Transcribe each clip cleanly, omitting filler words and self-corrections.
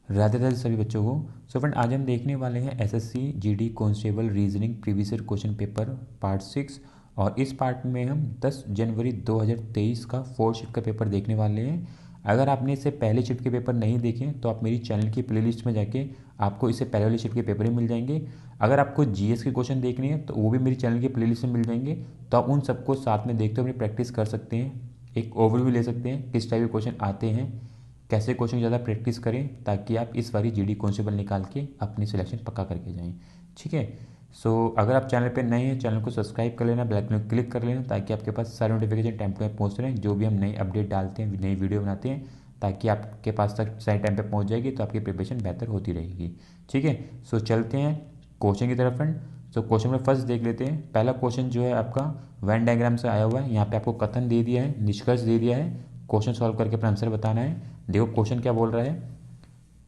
राधे राधे सभी बच्चों को। सो फ्रेंड, आज हम देखने वाले हैं SSC GD constable reasoning previous year question paper part 6। और इस पार्ट में हम 10 जनवरी 2023 का 4 शिफ्ट का पेपर देखने वाले हैं। अगर आपने इससे पहले शिफ्ट के पेपर नहीं देखे तो आप मेरी चैनल की प्लेलिस्ट में जाके आपको इससे पहले वाले शिफ्ट के पेपर ही मिल जाएंगे। अगर आपको जीएस के क्वेश्चन देखने हैं तो वो भी मेरी चैनल की प्लेलिस्ट में मिल जाएंगे। तो आप उन सबको साथ में देखते हुए अपनी प्रैक्टिस कर सकते हैं, एक ओवरव्यू ले सकते हैं किस टाइप के क्वेश्चन आते हैं, कैसे क्वेश्चन ज़्यादा प्रैक्टिस करें ताकि आप इस बारी जीडी कांस्टेबल निकाल के अपनी सिलेक्शन पक्का करके जाएं। ठीक है। सो अगर आप चैनल पे नए हैं, चैनल को सब्सक्राइब कर लेना, बेल आइकन क्लिक कर लेना ताकि आपके पास सारे नोटिफिकेशन टाइम पे पहुँच रहे हैं। जो भी हम नई अपडेट डालते हैं, नई वीडियो बनाते हैं, ताकि आपके पास तक सही टाइम पे पहुँच जाएगी तो आपकी प्रिपरेशन बेहतर होती रहेगी। ठीक है। सो चलते हैं क्वेश्चन की तरफ फ्रेंड। सो क्वेश्चन में फर्स्ट देख लेते हैं। पहला क्वेश्चन जो है आपका वेन डायग्राम से आया हुआ है। यहाँ पे आपको कथन दे दिया है, निष्कर्ष दे दिया है, क्वेश्चन सॉल्व करके अपना आंसर बताना है। देखो क्वेश्चन क्या बोल रहा है।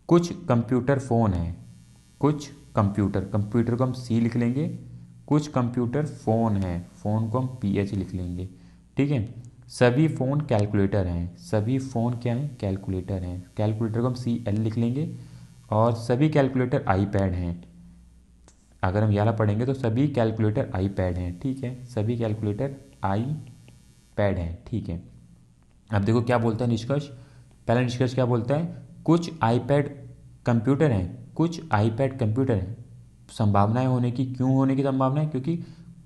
कुछ कंप्यूटर फ़ोन है, कुछ कंप्यूटर, कंप्यूटर को हम सी लिख लेंगे, कुछ कंप्यूटर फ़ोन है, फ़ोन को हम पी एच लिख लेंगे। ठीक है। सभी फ़ोन कैलकुलेटर हैं, सभी फ़ोन क्या हैं, कैलकुलेटर हैं, कैलकुलेटर को हम सी एल लिख लेंगे। और सभी कैलकुलेटर आईपैड हैं। अगर हम यहाँ पढ़ेंगे तो सभी कैलकुलेटर आईपैड हैं। ठीक है, सभी कैलकुलेटर आई पैड हैं। ठीक है। अब देखो क्या बोलता है निष्कर्ष। पहला निष्कर्ष क्या बोलता है, कुछ आईपैड कंप्यूटर हैं, कुछ आईपैड कंप्यूटर हैं। संभावनाएं होने की, क्यों होने की संभावना है, क्योंकि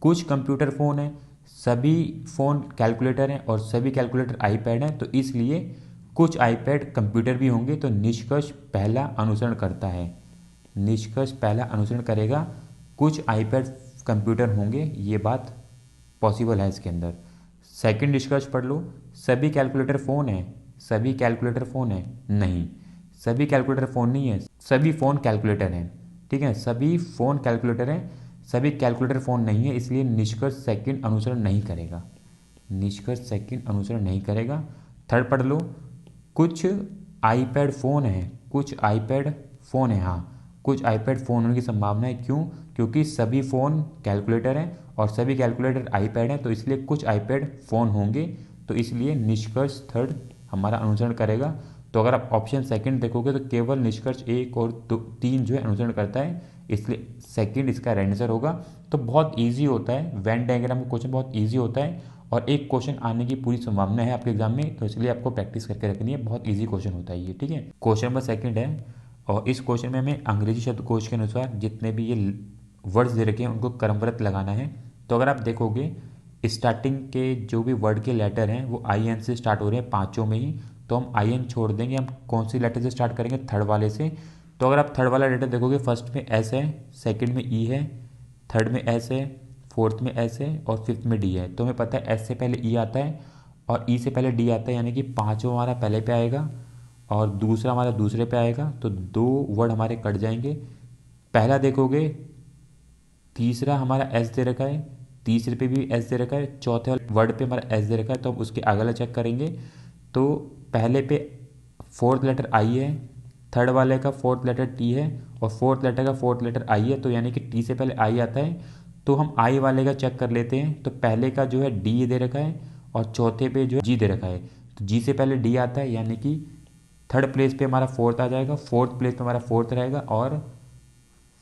कुछ कंप्यूटर फ़ोन हैं, सभी फ़ोन कैलकुलेटर हैं और सभी कैलकुलेटर आईपैड हैं, तो इसलिए कुछ आईपैड कंप्यूटर भी होंगे। तो निष्कर्ष पहला अनुसरण करता है, निष्कर्ष पहला अनुसरण करेगा, कुछ आईपैड कंप्यूटर होंगे, ये बात पॉसिबल है इसके अंदर। सेकंड निष्कर्ष पढ़ लो, सभी कैलकुलेटर फ़ोन है, सभी कैलकुलेटर फ़ोन है, नहीं, सभी कैलकुलेटर फ़ोन नहीं है, सभी फ़ोन कैलकुलेटर हैं। ठीक है, सभी फ़ोन कैलकुलेटर हैं, सभी कैलकुलेटर फ़ोन नहीं है, इसलिए निष्कर्ष सेकंड अनुसरण नहीं करेगा, निष्कर्ष सेकंड अनुसरण नहीं करेगा। थर्ड पढ़ लो, कुछ आईपैड फ़ोन है, कुछ आईपैड फ़ोन है, हाँ, कुछ आईपैड फ़ोन होने की संभावना है। क्यों, क्योंकि सभी फ़ोन कैलकुलेटर हैं और सभी कैलकुलेटर आईपैड हैं, तो इसलिए कुछ आईपैड फ़ोन होंगे, तो इसलिए निष्कर्ष थर्ड हमारा अनुसरण करेगा। तो अगर आप ऑप्शन सेकंड देखोगे तो केवल निष्कर्ष एक और दो तीन जो है अनुसरण करता है, इसलिए सेकंड इसका राइट आंसर होगा। तो बहुत ईजी होता है, वेन डायग्राम का क्वेश्चन बहुत ईजी होता है और एक क्वेश्चन आने की पूरी संभावना है आपके एग्जाम में, तो इसलिए आपको प्रैक्टिस करके रखनी है। बहुत ईजी क्वेश्चन होता है ये। ठीक है, क्वेश्चन नंबर सेकंड है और इस क्वेश्चन में हमें अंग्रेजी शब्दकोश के अनुसार जितने भी ये वर्ड्स दे रखे हैं उनको क्रमबद्ध लगाना है। तो अगर आप देखोगे स्टार्टिंग के जो भी वर्ड के लेटर हैं वो आई एन से स्टार्ट हो रहे हैं पांचों में ही, तो हम आई एन छोड़ देंगे, हम कौन सी लेटर से स्टार्ट करेंगे, थर्ड वाले से। तो अगर आप थर्ड वाला लेटर देखोगे, फर्स्ट में एस है, सेकंड में ई है, थर्ड में एस है, फोर्थ में एस है और फिफ्थ में डी है। तो हमें पता है एस से पहले ई आता है और ई से पहले डी आता है, यानी कि पाँचों हमारा पहले पे आएगा और दूसरा हमारा दूसरे पे आएगा, तो दो वर्ड हमारे कट जाएंगे। पहला देखोगे, तीसरा हमारा एस दे रखा है, तीसरे पे भी एस दे रखा है, चौथे वर्ड पे हमारा एस दे रखा है, तो हम उसके आगे वाला चेक करेंगे। तो पहले पे फोर्थ लेटर आई है, थर्ड वाले का फोर्थ लेटर टी है और फोर्थ लेटर का फोर्थ लेटर आई है, तो यानी कि टी से पहले आई आता है। तो हम आई वाले का चेक कर लेते हैं। तो पहले का जो है डी दे रखा है और चौथे पे जो है जी दे रखा है, तो जी से पहले डी आता है, यानी कि थर्ड प्लेस पे हमारा फोर्थ आ जाएगा, फोर्थ प्लेस पे हमारा फोर्थ रहेगा और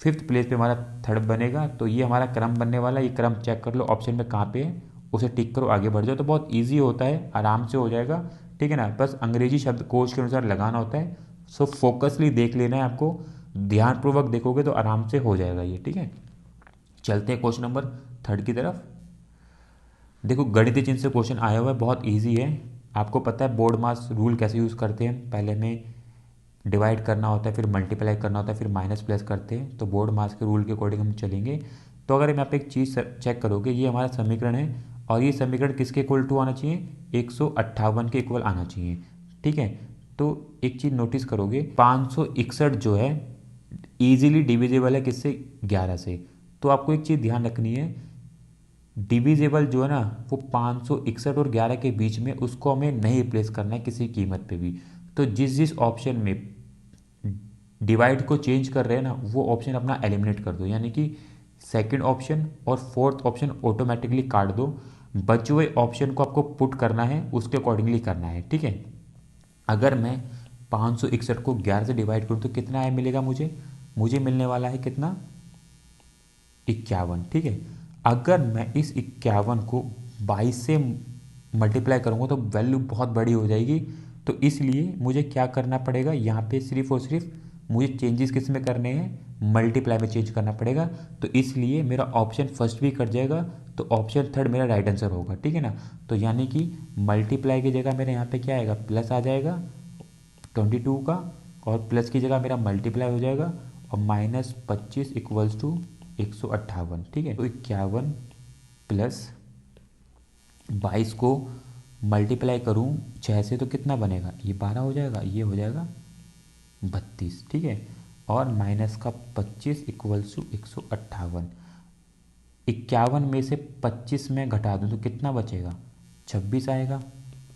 फिफ्थ प्लेस पे हमारा थर्ड बनेगा। तो ये हमारा क्रम बनने वाला है। ये क्रम चेक कर लो ऑप्शन में कहाँ पे है, उसे टिक करो, आगे बढ़ जाओ। तो बहुत ईजी होता है, आराम से हो जाएगा। ठीक है ना, बस अंग्रेजी शब्दकोश के अनुसार लगाना होता है। सो फोकसली देख लेना है आपको, ध्यानपूर्वक देखोगे तो आराम से हो जाएगा ये। ठीक है, चलते हैं क्वेश्चन नंबर थर्ड की तरफ। देखो गणितीय चिन्ह से क्वेश्चन आया हुआ है, बहुत ईजी है। आपको पता है बोर्ड मास रूल कैसे यूज़ करते हैं, पहले में डिवाइड करना होता है, फिर मल्टीप्लाई करना होता है, फिर माइनस प्लस करते हैं। तो बोर्ड मास के रूल के अकॉर्डिंग हम चलेंगे। तो अगर हम यहाँ पे एक चीज़ चेक करोगे, ये हमारा समीकरण है और ये समीकरण किसके इक्वल टू आना चाहिए, 158 के इक्वल आना चाहिए। ठीक है, तो एक चीज़ नोटिस करोगे, 561 जो है ईजिली डिविजिबल है किससे, 11 से। तो आपको एक चीज़ ध्यान रखनी है, डिविजिबल जो है ना वो 561 और 11 के बीच में, उसको हमें नहीं रिप्लेस करना है किसी कीमत पे भी। तो जिस जिस ऑप्शन में डिवाइड को चेंज कर रहे हैं ना, वो ऑप्शन अपना एलिमिनेट कर दो, यानी कि सेकंड ऑप्शन और फोर्थ ऑप्शन ऑटोमेटिकली काट दो। बचे हुए ऑप्शन को आपको पुट करना है, उसके अकॉर्डिंगली करना है। ठीक है, अगर मैं 561 को 11 से डिवाइड करूँ तो कितना आया मिलेगा मुझे, मुझे मिलने वाला है कितना, 51। ठीक है, अगर मैं इस 51 को 22 से मल्टीप्लाई करूँगा तो वैल्यू बहुत बड़ी हो जाएगी। तो इसलिए मुझे क्या करना पड़ेगा, यहाँ पे सिर्फ और सिर्फ मुझे चेंजेस किस में करने हैं, मल्टीप्लाई में चेंज करना पड़ेगा। तो इसलिए मेरा ऑप्शन फर्स्ट भी कट जाएगा, तो ऑप्शन थर्ड मेरा राइट आंसर होगा। ठीक है ना, तो यानी कि मल्टीप्लाई की जगह मेरे यहाँ पे क्या आएगा, प्लस आ जाएगा 22 का, और प्लस की जगह मेरा मल्टीप्लाई हो जाएगा और -25 इक्वल्स टू 158। ठीक है, तो 51 प्लस 22 को मल्टीप्लाई करूँ 6 से तो कितना बनेगा, ये 12 हो जाएगा, ये हो जाएगा 32। ठीक है, और माइनस का 25 इक्वल्स टू 158। 51 में से 25 में घटा दूँ तो कितना बचेगा, 26 आएगा,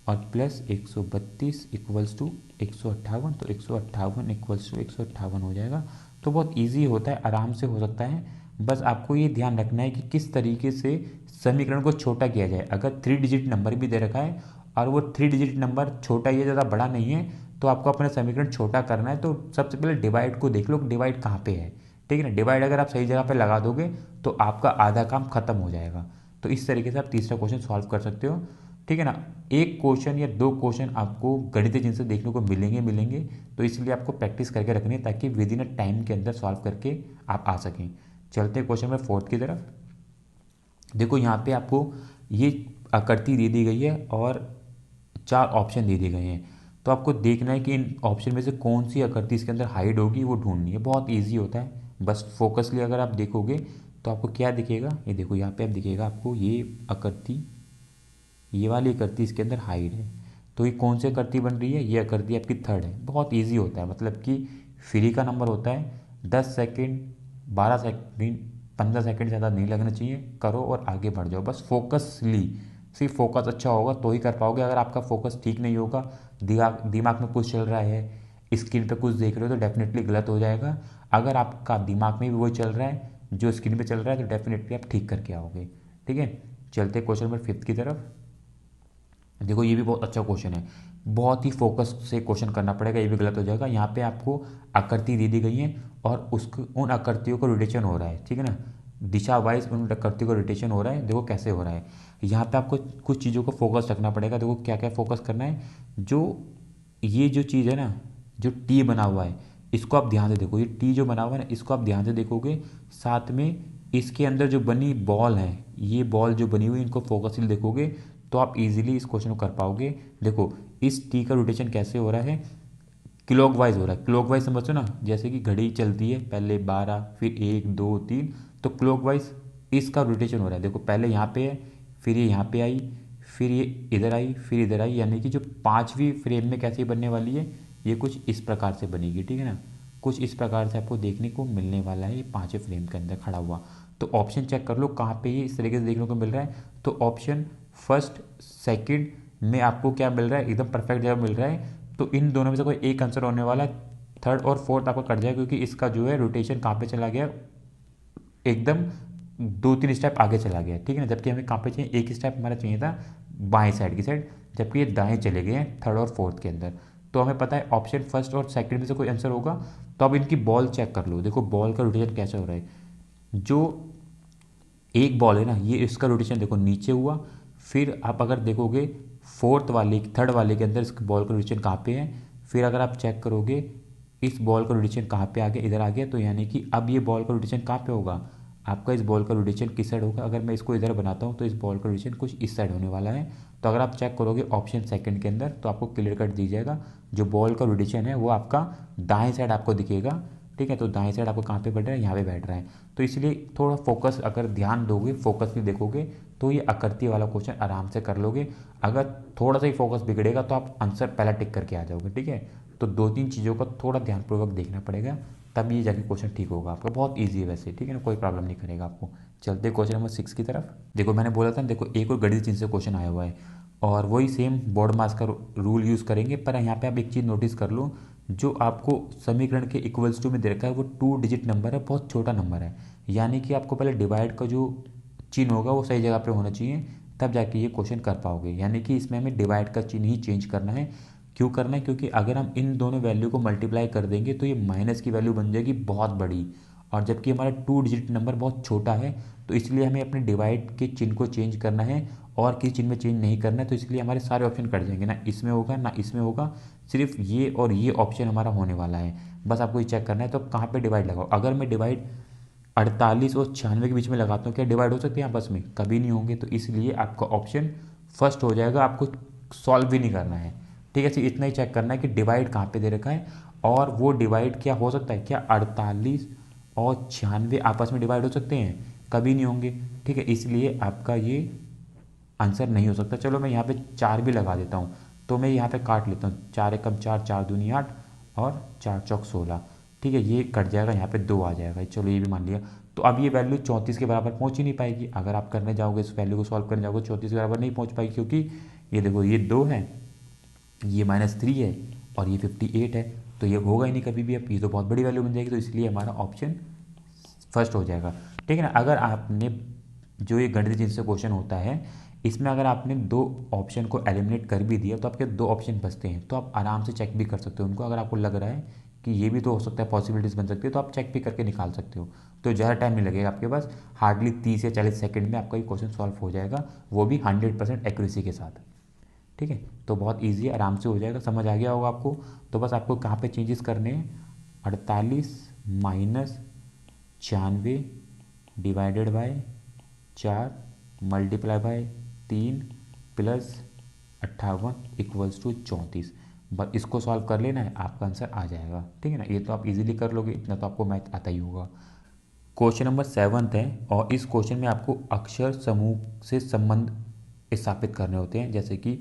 और प्लस 132 इक्वल्स टू 158, तो 158 इक्वल्स टू 158 हो जाएगा। तो बहुत इजी होता है, आराम से हो सकता है। बस आपको ये ध्यान रखना है कि किस तरीके से समीकरण को छोटा किया जाए। अगर 3 डिजिट नंबर भी दे रखा है और वो 3 डिजिट नंबर छोटा ही है, ज़्यादा बड़ा नहीं है, तो आपको अपना समीकरण छोटा करना है। तो सबसे पहले डिवाइड को देख लो, डिवाइड कहाँ पे है। ठीक है ना, डिवाइड अगर आप सही जगह पे लगा दोगे तो आपका आधा काम खत्म हो जाएगा। तो इस तरीके से आप तीसरा क्वेश्चन सॉल्व कर सकते हो। ठीक है ना, एक क्वेश्चन या दो क्वेश्चन आपको गणितीय जिनसे देखने को मिलेंगे, तो इसलिए आपको प्रैक्टिस करके रखनी है ताकि विद इन अ टाइम के अंदर सॉल्व करके आप आ सकें। चलते हैं क्वेश्चन नंबर 4 की तरफ। देखो यहाँ पे आपको ये आकृति दे दी गई है और 4 ऑप्शन दे दिए गए हैं। तो आपको देखना है कि इन ऑप्शन में से कौन सी आकृति इसके अंदर हाइड होगी, वो ढूंढनी है। बहुत ईजी होता है, बस फोकसली अगर आप देखोगे तो आपको क्या दिखेगा, ये देखो यहाँ पे आप दिखेगा आपको ये आकृति, ये वाली आकृति इसके अंदर हाइड है। तो ये कौन सी आकृति बन रही है, ये आकृति आपकी थर्ड है। बहुत ईजी होता है, मतलब कि फ्री का नंबर होता है, 10 सेकेंड 12 सेकेंड 15 सेकेंड ज़्यादा नहीं लगना चाहिए, करो और आगे बढ़ जाओ। बस फोकसली, सिर्फ फोकस अच्छा होगा तो ही कर पाओगे। अगर आपका फोकस ठीक नहीं होगा, दिमाग में कुछ चल रहा है, स्क्रीन पे कुछ देख रहे हो, तो डेफिनेटली गलत हो जाएगा। अगर आपका दिमाग में भी वही चल रहा है जो स्क्रीन पे चल रहा है, तो डेफिनेटली आप ठीक करके आओगे। ठीक है, चलते क्वेश्चन नंबर 5 की तरफ। देखो ये भी बहुत अच्छा क्वेश्चन है, बहुत ही फोकस से क्वेश्चन करना पड़ेगा, ये भी गलत हो जाएगा। यहाँ पे आपको आकृति दे दी गई है और उसको उन आकृतियों को रोटेशन हो रहा है। ठीक है ना, दिशा वाइज उन आकृतियों को रोटेशन हो रहा है। देखो कैसे हो रहा है, यहाँ पे आपको कुछ चीज़ों को फोकस रखना पड़ेगा। देखो क्या क्या फोकस करना है, जो ये जो चीज़ है ना, जो टी बना हुआ है, इसको आप ध्यान से देखो। ये टी जो बना हुआ है ना, इसको आप ध्यान से देखोगे। साथ में इसके अंदर जो बनी बॉल है, ये बॉल जो बनी हुई है, इनको फोकसली देखोगे तो आप इजीली इस क्वेश्चन को कर पाओगे। देखो इस टी का रोटेशन कैसे हो रहा है, क्लॉकवाइज हो रहा है। क्लॉकवाइज समझो ना, जैसे कि घड़ी चलती है, पहले 12 फिर 1 2 3, तो क्लॉकवाइज इसका रोटेशन हो रहा है। देखो पहले यहाँ पे है, फिर ये यहाँ पे आई, फिर ये इधर आई, फिर इधर आई, यानी कि जो पांचवी फ्रेम में कैसे बनने वाली है, ये कुछ इस प्रकार से बनेगी। ठीक है ना, कुछ इस प्रकार से आपको देखने को मिलने वाला है, ये पांचवें फ्रेम के अंदर खड़ा हुआ। तो ऑप्शन चेक कर लो कहाँ पे ये इस तरीके से देखने को मिल रहा है। तो ऑप्शन फर्स्ट सेकंड में आपको क्या मिल रहा है, एकदम परफेक्ट जगह मिल रहा है। तो इन दोनों में से कोई एक आंसर होने वाला है। थर्ड और फोर्थ आपका कट जाएगा, क्योंकि इसका जो है रोटेशन कहाँ पे चला गया, एकदम 2-3 स्टेप आगे चला गया। ठीक है ना, जबकि हमें कहाँ पे चाहिए, एक स्टेप हमारा चाहिए था बाएं साइड की साइड, जबकि ये दाएं चले गए हैं थर्ड और फोर्थ के अंदर। तो हमें पता है ऑप्शन फर्स्ट और सेकंड में से कोई आंसर होगा। तो अब इनकी बॉल चेक कर लो। देखो बॉल का रोटेशन कैसे हो रहा है, जो एक बॉल है ना, ये इसका रोटेशन देखो नीचे हुआ। फिर आप अगर देखोगे फोर्थ वाले थर्ड वाले के अंदर इस बॉल का रोटेशन कहाँ पे है, फिर अगर आप चेक करोगे इस बॉल का रोटेशन कहाँ पे आ गया, इधर आ गया। तो यानी कि अब ये बॉल का रोटेशन कहाँ पे होगा, आपका इस बॉल का रोटेशन किस साइड होगा। अगर मैं इसको इधर बनाता हूँ तो इस बॉल का रोटेशन कुछ इस साइड होने वाला है। तो अगर आप चेक करोगे ऑप्शन सेकंड के अंदर, तो आपको क्लियर कट दी जाएगा, जो बॉल का रोटेशन है वो आपका दाएं साइड आपको दिखेगा। ठीक है, तो दाएं साइड आपको कहाँ पे बैठ रहा है, यहाँ पे बैठ रहा है। तो इसलिए थोड़ा फोकस अगर ध्यान दोगे, फोकस भी देखोगे, तो ये आकृति वाला क्वेश्चन आराम से कर लोगे। अगर थोड़ा सा ही फोकस बिगड़ेगा तो आप आंसर पहला टिक करके आ जाओगे। ठीक है, तो 2-3 चीज़ों का थोड़ा ध्यानपूर्वक देखना पड़ेगा, तब ये जाके क्वेश्चन ठीक होगा आपका। बहुत ईजी है वैसे, ठीक है ना, कोई प्रॉब्लम नहीं करेगा आपको। चलते क्वेश्चन नंबर 6 की तरफ। देखो मैंने बोला था, देखो एक और गणित चिन्ह से क्वेश्चन आया हुआ है और वही सेम बोर्ड मास का रूल यूज़ करेंगे। पर यहाँ पे आप एक चीज़ नोटिस कर लो, जो आपको समीकरण के इक्वल्स टू में दे रखा है वो 2 डिजिट नंबर है, बहुत छोटा नंबर है। यानी कि आपको पहले डिवाइड का जो चिन्ह होगा वो सही जगह पे होना चाहिए, तब जाके ये क्वेश्चन कर पाओगे। यानी कि इसमें हमें डिवाइड का चिन्ह ही चेंज करना है। क्यों करना है, क्योंकि अगर हम इन दोनों वैल्यू को मल्टीप्लाई कर देंगे तो ये माइनस की वैल्यू बन जाएगी बहुत बड़ी, और जबकि हमारा 2 डिजिट नंबर बहुत छोटा है, तो इसलिए हमें अपने डिवाइड के चिन्ह को चेंज करना है और किसी चिन्ह में चेंज नहीं करना है। तो इसलिए हमारे सारे ऑप्शन कट जाएंगे, ना इसमें होगा ना इसमें होगा, सिर्फ ये और ये ऑप्शन हमारा होने वाला है। बस आपको ये चेक करना है। तो कहाँ पे डिवाइड लगाओ, अगर मैं डिवाइड 48 और 96 के बीच में लगाता हूँ, क्या डिवाइड हो सकते हैं आपस में? कभी नहीं होंगे। तो इसलिए आपका ऑप्शन फर्स्ट हो जाएगा, आपको सॉल्व भी नहीं करना है। ठीक है, सिर्फ इतना ही चेक करना है कि डिवाइड कहाँ पे दे रखा है, और वो डिवाइड क्या हो सकता है, क्या 48 और 96 आपस में डिवाइड हो सकते हैं? कभी नहीं होंगे। ठीक है, इसलिए आपका ये आंसर नहीं हो सकता। चलो मैं यहाँ पे 4 भी लगा देता हूँ, तो मैं यहाँ पे काट लेता हूँ, 4 एकम 4, 4 दूनी 8 और 4 चौक 16। ठीक है, ये कट जाएगा, यहाँ पे 2 आ जाएगा। चलो ये भी मान लिया। तो अब ये वैल्यू 34 के बराबर पहुँच ही नहीं पाएगी। अगर आप करने जाओगे, इस वैल्यू को सॉल्व करने जाओगे, 34 के बराबर नहीं पहुँच पाएगी, क्योंकि ये देखो ये 2 है, ये -3 है और ये 58 है, तो ये होगा ही नहीं कभी भी। अब ये तो बहुत बड़ी वैल्यू बन जाएगी, तो इसलिए हमारा ऑप्शन फर्स्ट हो जाएगा। ठीक है ना। अगर आपने जो ये गणित जिनसे क्वेश्चन होता है, इसमें अगर आपने 2 ऑप्शन को एलिमिनेट कर भी दिया तो आपके 2 ऑप्शन बचते हैं, तो आप आराम से चेक भी कर सकते हो उनको। अगर आपको लग रहा है कि ये भी तो हो सकता है, पॉसिबिलिटीज़ बन सकती है, तो आप चेक भी करके निकाल सकते हो। तो ज़्यादा टाइम नहीं लगेगा आपके पास, हार्डली 30 या 40 सेकंड में आपका ये क्वेश्चन सॉल्व हो जाएगा, वो भी 100% एक्यूरेसी के साथ। ठीक है, तो बहुत ईजी, आराम से हो जाएगा। समझ आ गया होगा आपको। तो बस आपको कहाँ पे चेंजेस करने हैं, 48 minus 96 divided by 4 multiply by 3 plus 58 equals to 34। बस इसको सॉल्व कर लेना है, आपका आंसर आ जाएगा। ठीक है ना, ये तो आप इजीली कर लोगे, इतना तो आपको मैथ आता ही होगा। क्वेश्चन नंबर 7 है, और इस क्वेश्चन में आपको अक्षर समूह से संबंध स्थापित करने होते हैं। जैसे कि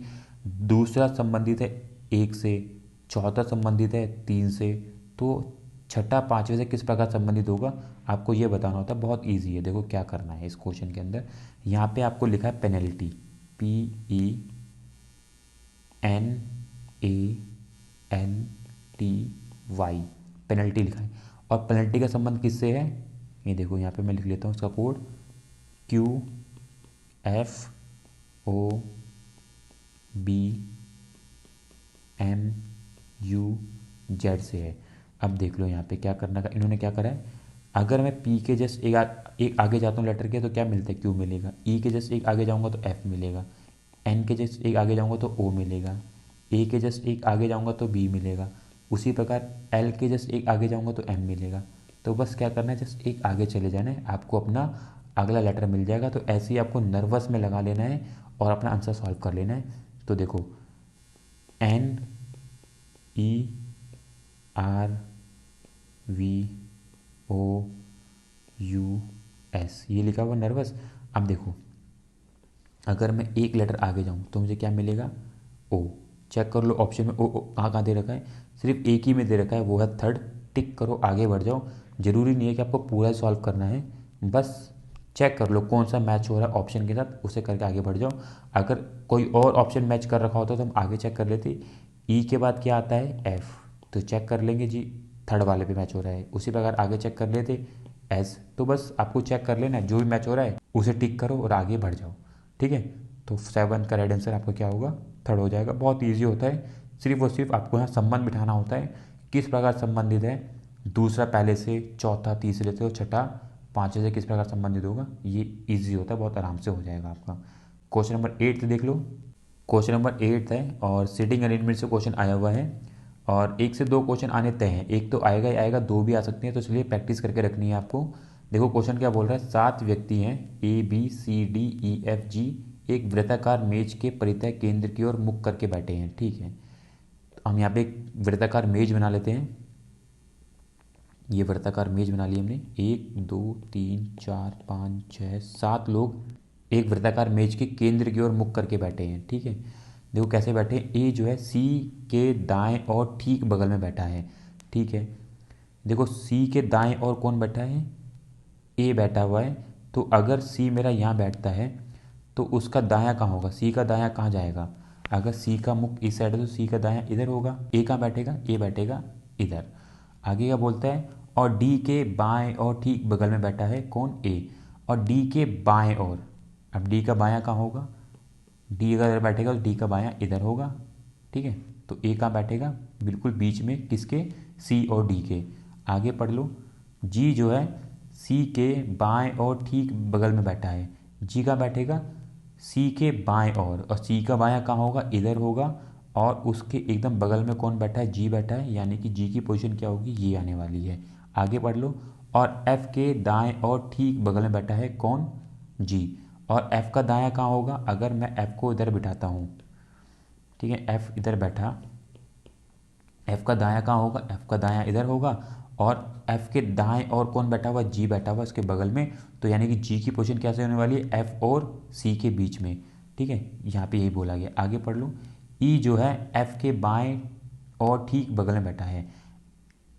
दूसरा संबंधित है 1 से, चौथा संबंधित है 3 से, तो छठा 5वें से किस प्रकार संबंधित होगा, आपको ये बताना होता है। बहुत इजी है, देखो क्या करना है इस क्वेश्चन के अंदर। यहाँ पे आपको लिखा है पेनल्टी, PENALTY, पेनल्टी लिखा है। और पेनल्टी का संबंध किससे है, ये देखो यहाँ पे मैं लिख लेता हूँ इसका कोड, QFOBMUZ से है। अब देख लो यहाँ पे क्या करना का, इन्होंने क्या करा है, अगर मैं P के जस्ट एक आगे जाता हूँ लेटर के, तो क्या मिलता है, Q मिलेगा। E के जस्ट एक आगे जाऊँगा तो F मिलेगा। N के जस्ट एक आगे जाऊँगा तो O मिलेगा। A के जस्ट एक आगे जाऊँगा तो B मिलेगा। उसी प्रकार L के जस्ट एक आगे जाऊँगा तो M मिलेगा। तो बस क्या करना है, जस्ट एक आगे चले जाना है, आपको अपना अगला लेटर मिल जाएगा। तो ऐसे ही आपको नर्वस में लगा लेना है और अपना आंसर सॉल्व कर लेना है। तो देखो NERVOUS ये लिखा हुआ नर्वस। अब देखो अगर मैं एक लेटर आगे जाऊँ तो मुझे क्या मिलेगा, O। चेक कर लो ऑप्शन में ओ कहाँ कहाँ दे रखा है, सिर्फ एक ही में दे रखा है, वो है थर्ड। टिक करो, आगे बढ़ जाओ। ज़रूरी नहीं है कि आपको पूरा सॉल्व करना है, बस चेक कर लो कौन सा मैच हो रहा है ऑप्शन के साथ, उसे करके आगे बढ़ जाओ। अगर कोई और ऑप्शन मैच कर रखा होता तो हम आगे चेक कर लेते। ई के बाद क्या आता है, एफ, तो चेक कर लेंगे जी थर्ड वाले पे मैच हो रहा है। उसी प्रकार आगे चेक कर लेते एस। तो बस आपको चेक कर लेना है, जो भी मैच हो रहा है उसे टिक करो और आगे बढ़ जाओ। ठीक है, तो 7 का राइट आंसर आपका क्या होगा, थर्ड हो जाएगा। बहुत ईजी होता है, सिर्फ और सिर्फ आपको यहाँ संबंध बिठाना होता है, किस प्रकार संबंधित है दूसरा पहले से, चौथा तीसरे से और छठा 5वें से किस प्रकार संबंधित होगा। ये इजी होता है, बहुत आराम से हो जाएगा आपका। क्वेश्चन नंबर 8 देख लो। क्वेश्चन नंबर 8 है और सीटिंग अरेंजमेंट से क्वेश्चन आया हुआ है, और 1 से 2 क्वेश्चन आने तय हैं। एक तो आएगा ही आएगा, 2 भी आ सकते हैं, तो इसलिए प्रैक्टिस करके रखनी है आपको। देखो क्वेश्चन क्या बोल रहा है, 7 व्यक्ति हैं ABCDEFG एक वृत्ताकार मेज के परितः केंद्र की ओर मुख करके बैठे हैं। ठीक है, तो हम यहाँ पे एक वृत्ताकार मेज बना लेते हैं। ये वृत्ताकार मेज बना ली हमने, 1 2 3 4 5 6 7 लोग एक वृत्ताकार मेज के केंद्र की ओर मुख करके बैठे हैं। ठीक है, देखो कैसे बैठे हैं, ए जो है सी के दाएं और ठीक बगल में बैठा है। ठीक है, देखो सी के दाएं और कौन बैठा है, ए बैठा हुआ है। तो अगर सी मेरा यहाँ बैठता है तो उसका दायां कहाँ होगा, सी का दायां कहाँ जाएगा। अगर सी का मुख इस साइड है तो सी का दायां इधर होगा। ए कहाँ बैठेगा, ए बैठेगा इधर। आगे क्या बोलता है, और डी के बाएं और ठीक बगल में बैठा है कौन, ए, और डी के बाएं और, अब डी का बायां कहाँ होगा, डी अगर इधर बैठेगा तो डी का बायां इधर होगा। ठीक है, तो ए कहाँ बैठेगा, बिल्कुल बीच में, किसके, सी और डी के। आगे पढ़ लो, जी जो है सी के बाएं और ठीक बगल में बैठा है। जी कहाँ बैठेगा, सी के बाएं और सी का बायां कहाँ होगा, इधर होगा। और उसके एकदम बगल में कौन बैठा है, जी बैठा है, यानी कि जी की पोजीशन क्या होगी, ये आने वाली है। आगे पढ़ लो, और एफ के दाएं और ठीक बगल में बैठा है कौन, जी। और एफ का दायां कहाँ होगा, अगर मैं एफ को इधर बिठाता हूँ, ठीक है, एफ इधर बैठा, एफ का दायां कहाँ होगा, एफ का दायां इधर होगा। और एफ के दाएं और कौन बैठा हुआ, जी बैठा हुआ इसके बगल में। तो यानी कि जी की पोजीशन कैसे होने वाली है, एफ और सी के बीच में, ठीक है, यहाँ पे यही बोला गया। आगे पढ़ लो, ई जो है एफ के बाएं और ठीक बगल में बैठा है।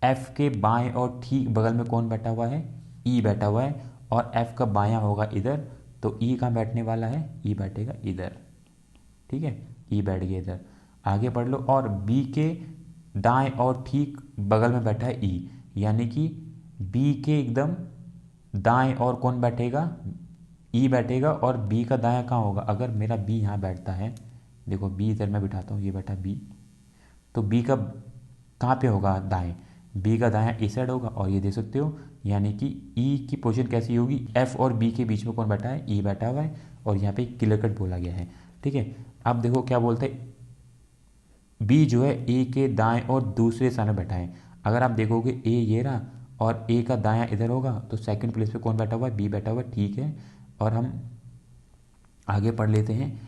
एफ के बाएं और ठीक बगल में कौन बैठा हुआ है, ई बैठा हुआ है। और एफ का बायां होगा इधर, तो ई कहाँ बैठने वाला है, ई बैठेगा इधर, ठीक है, ई बैठ गया इधर। आगे पढ़ लो, और बी के दाएं और ठीक बगल में बैठा है ई, यानी कि बी के एकदम दाएं और कौन बैठेगा, ई बैठेगा। और बी का दायां कहाँ होगा, अगर मेरा बी यहाँ बैठता है, देखो बी इधर मैं बिठाता हूँ, ये बैठा बी, तो बी का कहाँ पे होगा, दाएं, बी का दायां इस साइड होगा। और ये देख सकते हो, यानी कि ई की पोजीशन कैसी होगी, एफ और बी के बीच में कौन बैठा है, ई बैठा हुआ है। और यहाँ पे क्लियर कट बोला गया है, ठीक है। अब देखो क्या बोलते हैं, बी जो है ए के दाएं और दूसरे स्थान में बैठा है। अगर आप देखोगे ए ये रहा और ए का दायां इधर होगा, तो सेकंड प्लेस पे कौन बैठा हुआ है, बी बैठा हुआ है, ठीक है। और हम आगे पढ़ लेते हैं,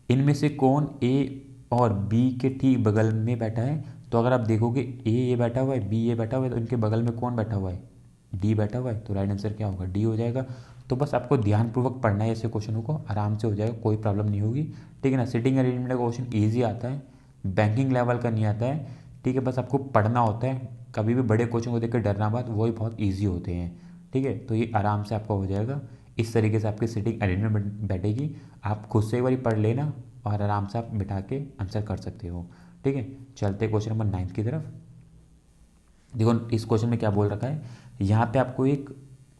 इनमें से कौन ए और बी के ठीक बगल में बैठा है। तो अगर आप देखोगे ए ये बैठा हुआ है, बी ये बैठा हुआ है, तो इनके बगल में कौन बैठा हुआ है, डी बैठा हुआ है। तो राइट आंसर क्या होगा, डी हो जाएगा। तो बस आपको ध्यानपूर्वक पढ़ना है ऐसे क्वेश्चनों को, आराम से हो जाएगा, कोई प्रॉब्लम नहीं होगी, ठीक है ना। सिटिंग अरेंजमेंट का क्वेश्चन ईजी आता है, बैंकिंग लेवल का नहीं आता है, ठीक है। बस आपको पढ़ना होता है, कभी भी बड़े क्वेश्चन को देख कर डरना मत, वो ही बहुत ईजी होते हैं, ठीक है। तो ये आराम से आपका हो जाएगा, इस तरीके से आपकी सिटिंग अरेंजमेंट बैठेगी। आप खुद से एक बार पढ़ लेना और आराम से आप बिठा के आंसर कर सकते हो, ठीक है। चलते क्वेश्चन नंबर 9 की तरफ। देखो इस क्वेश्चन में क्या बोल रखा है, यहाँ पे आपको एक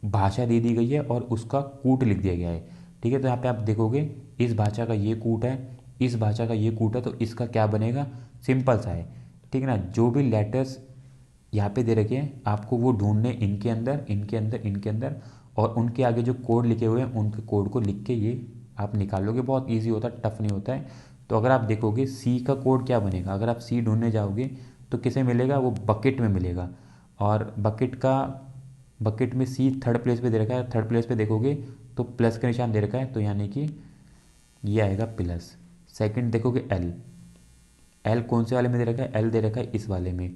भाषा दे दी गई है और उसका कूट लिख दिया गया है, ठीक है। तो यहाँ पे आप देखोगे इस भाषा का ये कूट है, इस भाषा का ये कूट है, तो इसका क्या बनेगा, सिंपल सा है, ठीक है ना। जो भी लेटर्स यहाँ पे दे रखे हैं आपको वो ढूंढने, इनके अंदर इनके अंदर इनके अंदर, और उनके आगे जो कोड लिखे हुए हैं उनके कोड को लिख के ये आप निकालोगे, बहुत ईजी होता है, टफ नहीं होता है। तो अगर आप देखोगे सी का कोड क्या बनेगा, अगर आप सी ढूंढने जाओगे तो किसे मिलेगा, वो बकेट में मिलेगा। और बकेट में सी थर्ड प्लेस पे दे रखा है, थर्ड प्लेस पे देखोगे तो प्लस का निशान दे रखा है, तो यानी कि ये आएगा प्लस। सेकंड देखोगे एल, एल कौन से वाले में दे रखा है, एल दे रखा है इस वाले में,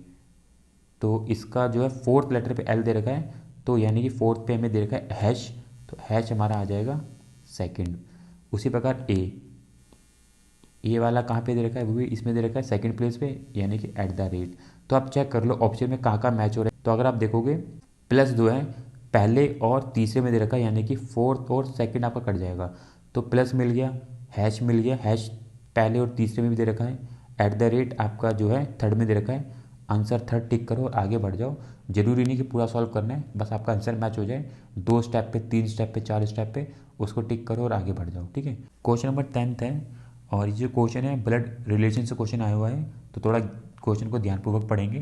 तो इसका जो है फोर्थ लेटर पे एल दे रखा है, तो यानी कि फोर्थ पे हमें दे रखा है हैश, तो हैश हमारा आ जाएगा सेकंड। उसी प्रकार ए वाला कहाँ पे दे रखा है, वो भी इसमें दे रखा है सेकंड प्लेस पे, यानी कि एट द रेट। तो आप चेक कर लो ऑप्शन में कहाँ कहाँ मैच हो रहा है। तो अगर आप देखोगे प्लस जो है पहले और तीसरे में दे रखा है, यानी कि फोर्थ और सेकंड आपका कट जाएगा, तो प्लस मिल गया, हैश मिल गया, हैश पहले और तीसरे में भी दे रखा है, एट द रेट आपका जो है थर्ड में दे रखा है। आंसर थर्ड टिक करो और आगे बढ़ जाओ, जरूरी नहीं कि पूरा सॉल्व करना है, बस आपका आंसर मैच हो जाए, 2 स्टेप पे, 3 स्टेप पे, 4 स्टेप पे उसको टिक करो और आगे बढ़ जाओ, ठीक है। क्वेश्चन नंबर 10 है, और ये जो क्वेश्चन है ब्लड रिलेशन से क्वेश्चन आया हुआ है, तो थोड़ा क्वेश्चन को ध्यानपूर्वक पढ़ेंगे,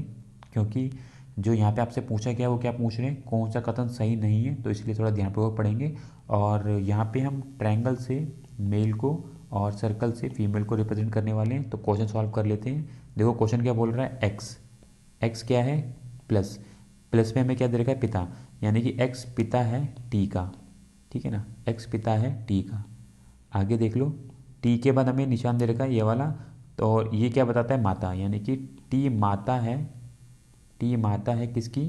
क्योंकि जो यहाँ पे आपसे पूछा गया वो क्या पूछ रहे हैं, कौन सा कथन सही नहीं है, तो इसलिए थोड़ा ध्यानपूर्वक पढ़ेंगे। और यहाँ पे हम ट्रायंगल से मेल को और सर्कल से फीमेल को रिप्रेजेंट करने वाले हैं, तो क्वेश्चन सॉल्व कर लेते हैं। देखो क्वेश्चन क्या बोल रहा है, एक्स, एक्स क्या है, प्लस, प्लस में हमें क्या दे रखा है, पिता, यानी कि एक्स पिता है टी का, ठीक है ना, एक्स पिता है टी का। आगे देख लो, टी के बाद हमें निशान दे रखा है ये वाला, तो ये क्या बताता है, माता, यानी कि टी माता है, टी माता है किसकी,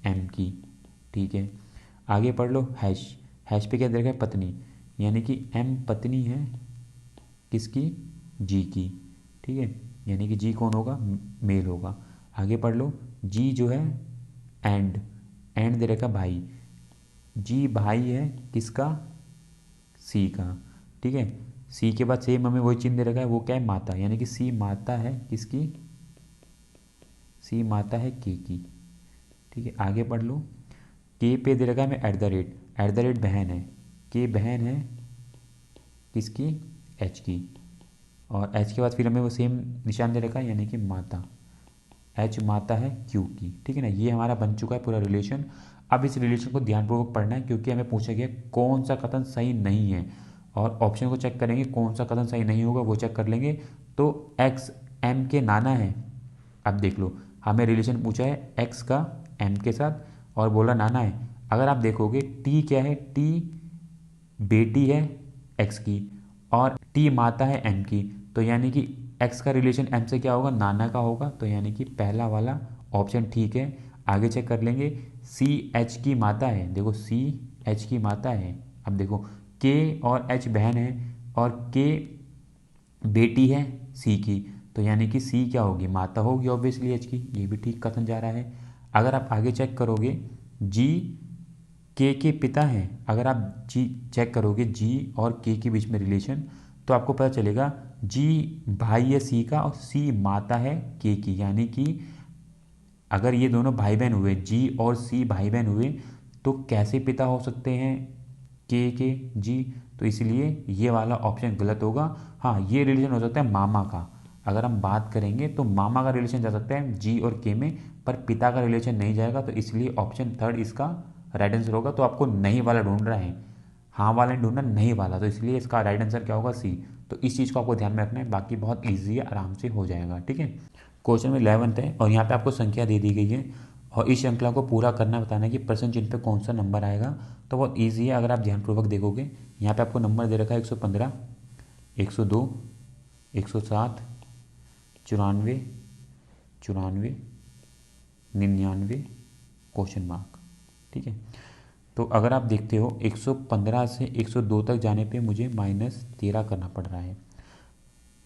एम की, ठीक है। आगे पढ़ लो हैश, हैश पे क्या दे रखा है, पत्नी, यानी कि एम पत्नी है किसकी, जी की, ठीक है, यानी कि जी कौन होगा, मेल होगा। आगे पढ़ लो, जी जो है एंड, एंड दे रखा भाई, जी भाई है किसका, सी का, ठीक है। सी के बाद सेम हमें वही चिन्ह दे रखा है, वो क्या है, माता, यानी कि सी माता है किसकी, सी माता है के की, ठीक है। आगे पढ़ लो, के पे दे रखा है हमें at the rate, at the rate बहन है, के बहन है किसकी, एच की, और एच के बाद फिर हमें वो सेम निशान दे रखा है यानी कि माता, एच माता है क्यू की, ठीक है ना। ये हमारा बन चुका है पूरा रिलेशन। अब इस रिलेशन को ध्यानपूर्वक पढ़ना है क्योंकि हमें पूछा गया कौन सा कथन सही नहीं है, और ऑप्शन को चेक करेंगे कौन सा कथन सही नहीं होगा वो चेक कर लेंगे। तो एक्स एम के नाना है, अब देख लो हमें रिलेशन पूछा है एक्स का एम के साथ और बोला नाना है। अगर आप देखोगे टी क्या है, टी बेटी है एक्स की और टी माता है एम की, तो यानी कि एक्स का रिलेशन एम से क्या होगा, नाना का होगा, तो यानी कि पहला वाला ऑप्शन ठीक है। आगे चेक कर लेंगे, सी एच की माता है, देखो सी एच की माता है। अब देखो के और एच बहन है और के बेटी है सी की, तो यानी कि सी क्या होगी, माता होगी ऑब्वियसली एच की, ये भी ठीक कथन जा रहा है। अगर आप आगे चेक करोगे जी के पिता हैं, अगर आप जी चेक करोगे जी और के बीच में रिलेशन, तो आपको पता चलेगा जी भाई है सी का और सी माता है के की, यानी कि अगर ये दोनों भाई बहन हुए, जी और सी भाई बहन हुए, तो कैसे पिता हो सकते हैं के जी, तो इसलिए ये वाला ऑप्शन गलत होगा। हाँ ये रिलेशन हो सकता है मामा का, अगर हम बात करेंगे तो मामा का रिलेशन जा सकता है जी और के में, पर पिता का रिलेशन नहीं जाएगा, तो इसलिए ऑप्शन थर्ड इसका राइट आंसर होगा। तो आपको नहीं वाला ढूंढ रहा है, हाँ वाला नहीं ढूंढना, नहीं वाला, तो इसलिए इसका राइट आंसर क्या होगा, सी। तो इस चीज़ को आपको ध्यान में रखना है, बाकी बहुत ईजी है, आराम से हो जाएगा, ठीक है। क्वेश्चन में 11th है और यहाँ पे आपको संख्या दे दी गई है और इस श्रृंखला को पूरा करना, बताना है कि प्रश्न चिन्ह पे कौन सा नंबर आएगा। तो बहुत ईजी है, अगर आप ध्यानपूर्वक देखोगे यहाँ पे आपको नंबर दे रखा है 115, 102, 107, 94, 94, 99, क्वेश्चन मार्क, ठीक है। तो अगर आप देखते हो 115 से 102 तक जाने पे मुझे -13 करना पड़ रहा है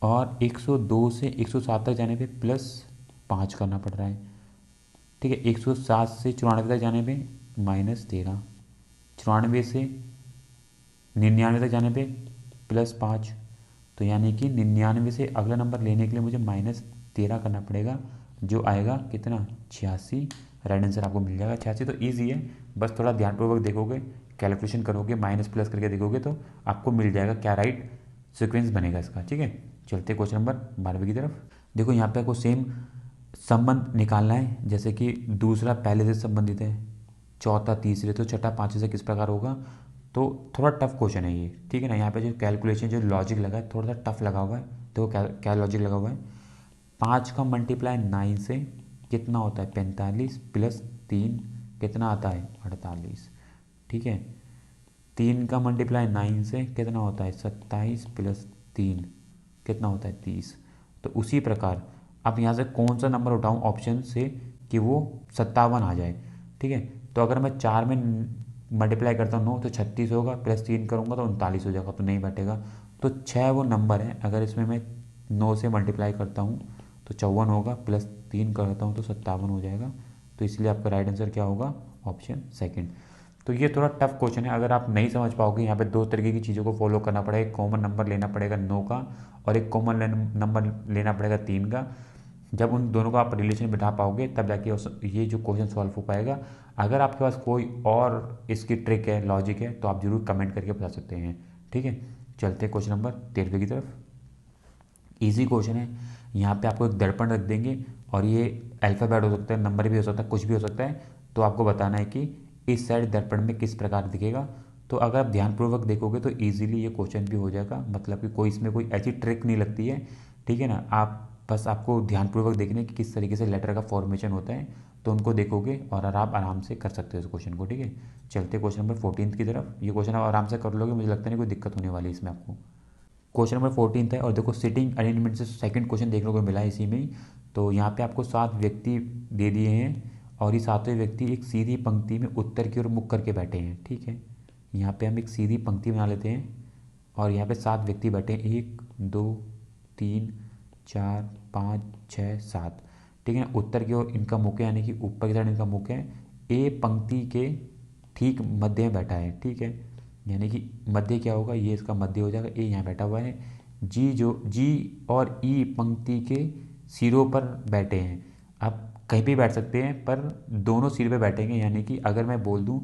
और 102 से 107 तक जाने पे +5 करना पड़ रहा है, ठीक है। 107 से 94 तक जाने पे -13, 94 से 99 तक जाने पे +5, तो यानी कि 99 से अगला नंबर लेने के लिए मुझे -13 करना पड़ेगा, जो आएगा कितना 86। राइट आंसर आपको मिल जाएगा 86। तो ईजी है, बस थोड़ा ध्यानपूर्वक देखोगे, कैलकुलेशन करोगे, माइनस प्लस करके देखोगे तो आपको मिल जाएगा क्या राइट सीक्वेंस बनेगा इसका, ठीक है। चलते क्वेश्चन नंबर 12 की तरफ। देखो यहाँ पे आपको सेम संबंध निकालना है, जैसे कि दूसरा पहले से संबंधित है, चौथा तीसरे, तो छठा पाँचवें से किस प्रकार होगा। तो थोड़ा टफ क्वेश्चन है ये, ठीक है ना। यहाँ पे जो कैलकुलेशन जो लॉजिक लगा है थोड़ा सा टफ लगा हुआ है, तो क्या क्या लॉजिक लगा हुआ है, 5 का मल्टीप्लाई 9 से कितना होता है 45 + 3 कितना आता है 48, ठीक है। 3 का मल्टीप्लाई 9 से कितना होता है 27 + 3 कितना होता है 30। तो उसी प्रकार अब यहाँ से कौन सा नंबर उठाऊँ ऑप्शन से कि वो 57 आ जाए, ठीक है। तो अगर मैं 4 में मल्टीप्लाई करता हूँ 9 तो 36 होगा, +3 करूँगा तो 39 हो जाएगा, तो नहीं बैठेगा। तो 6 वो नंबर है, अगर इसमें मैं 9 से मल्टीप्लाई करता हूँ तो 54 होगा, +3 करता हूँ तो 57 हो जाएगा, तो इसलिए आपका राइट आंसर क्या होगा, ऑप्शन सेकंड। तो ये थोड़ा टफ क्वेश्चन है, अगर आप नहीं समझ पाओगे यहाँ पे दो तरीके की चीज़ों को फॉलो करना पड़ेगा, एक कॉमन नंबर लेना पड़ेगा 9 का और एक कॉमन नंबर लेना पड़ेगा 3 का। जब उन दोनों का आप रिलेशन बिठा पाओगे तब जाके ये जो क्वेश्चन सॉल्व हो पाएगा। अगर आपके पास कोई और इसकी ट्रिक है, लॉजिक है, तो आप जरूर कमेंट करके बता सकते हैं, ठीक है। चलते हैं क्वेश्चन नंबर 13 की तरफ। ईजी क्वेश्चन है, यहाँ पे आपको एक दर्पण रख देंगे और ये अल्फ़ाबेट हो सकता है, नंबर भी हो सकता है, कुछ भी हो सकता है, तो आपको बताना है कि इस साइड दर्पण में किस प्रकार दिखेगा। तो अगर आप ध्यानपूर्वक देखोगे तो ईजिली ये क्वेश्चन भी हो जाएगा, मतलब कि कोई इसमें कोई ऐसी ट्रिक नहीं लगती है, ठीक है ना। आप बस आपको ध्यानपूर्वक देखने कि किस तरीके से लेटर का फॉर्मेशन होता है, तो उनको देखोगे और आप आराम से कर सकते हो इस क्वेश्चन को, ठीक है। चलते क्वेश्चन नंबर 14 की तरफ। ये क्वेश्चन आप आराम से कर लोगे, मुझे लगता नहीं कोई दिक्कत होने वाली इसमें आपको। क्वेश्चन नंबर 14 है और देखो सिटिंग अरेंजमेंट से सेकंड क्वेश्चन देखने को मिला है इसी में ही। तो यहाँ पे आपको 7 व्यक्ति दे दिए हैं और ये सातों व्यक्ति एक सीधी पंक्ति में उत्तर की ओर मुख करके बैठे हैं, ठीक है। यहाँ पे हम एक सीधी पंक्ति बना लेते हैं और यहाँ पे 7 व्यक्ति बैठे हैं, 1 2 3 4 5 6 7, ठीक है ना। उत्तर की ओर इनका मुख है, यानी कि ऊपर की साइड इनका मुख है, ए पंक्ति के ठीक मध्य में बैठा है, ठीक है। यानी कि मध्य क्या होगा, ये इसका मध्य हो जाएगा, ए यहाँ बैठा हुआ है, जी और ई पंक्ति के सिरों पर बैठे हैं। आप कहीं भी बैठ सकते हैं पर दोनों सिर पे बैठेंगे, यानी कि अगर मैं बोल दूं